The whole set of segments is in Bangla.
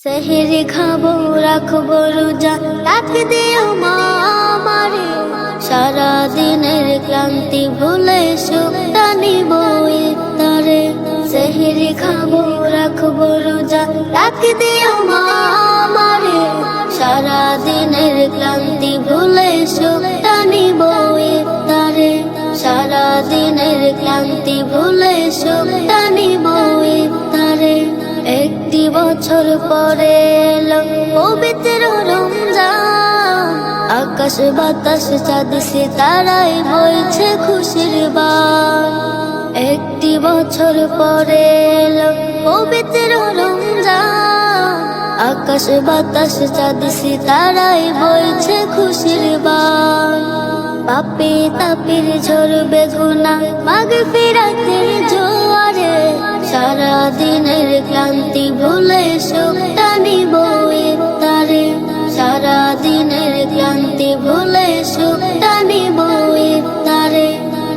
সেহরি খাবো রাখবো রোজা, ডাক দিও মা আমারে। সারা দিনের ক্লান্তি ভুলে সুখটা নিব ইফতারে। সেহরি খাবো রাখবো রোজা, ডাক দিও মা আমারে। সারা দিনের ক্লান্তি ভুলে সুখটা নিব ইফতারে। সারা দিনের ক্লান্তি ভুলে সুখটা নিব ইফতারে। একটি বছর পরে এলো পবিত্র রমজান, আকাশ বাতাস চাঁদ সিতারায় বইছে খুশির বান। একটি বছর পরে এলো পবিত্র রমজান, আকাশ বাতাস চাঁদ সিতারায় বইছে খুশির বান। পাপী তাপির ঝরবে গুনাহ মাগফিরাতের জোয়ারে। সারা দিনের ক্লান্তি ভুলে সুখটা নিব ইফতারে। সারা দিনের ক্লান্তি ভুলে সুখটা নিব ইফতারে।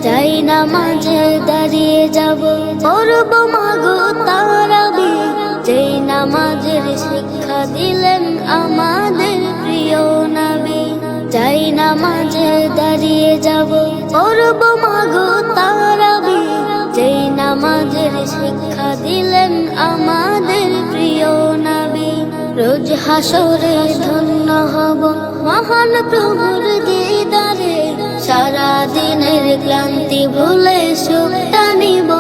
যাই নামাজে দাঁড়িয়ে যাব, পড়ব মাগো তারাবি। যেই নামাজের শিক্ষা দিলেন আমাদের প্রিয় নবী। যাই নামাজে দাঁড়িয়ে যাব, পড়ব মাগো তারাবি। যেই নামাজের শিক্ষা দিলেন আমাদের প্রিয় নবী। রোজ হাসরে ধন্য হব মহান প্রভুর দিদারে। সারা দিনের ক্লান্তি ভুলে সুখটা নিব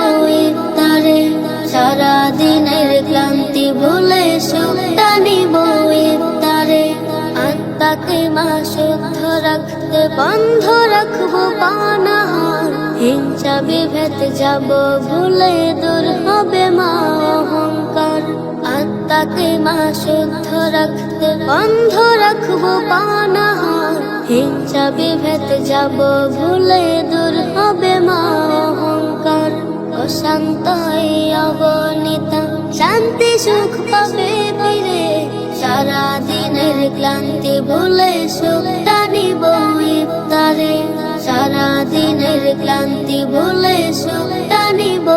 ইফতারে। সারা দিনের ক্লান্তি ভুলে সুখটা নিব ইফতারে। আত্মাকে মা শুদ্ধ রাখতে বন্ধ রাখবো পানাহার। হিংসা বিভেদ যাব ভুলে দূর হবে মা অহংকার। আত্মাকে মা শুদ্ধ রাখতে বন্ধ রাখবো পানাহার। হিংসা বিভেদ যাব ভুলে দূর হবে মা অহংকার। অশান্ত অগণিতা শান্তি সুখ পাবে ফিরে। সারা দিনের ক্লান্তি ভুলে সুখটা নিব ইফতারে। সারা দিনের ক্লান্তি ভুলে সুখটা নিব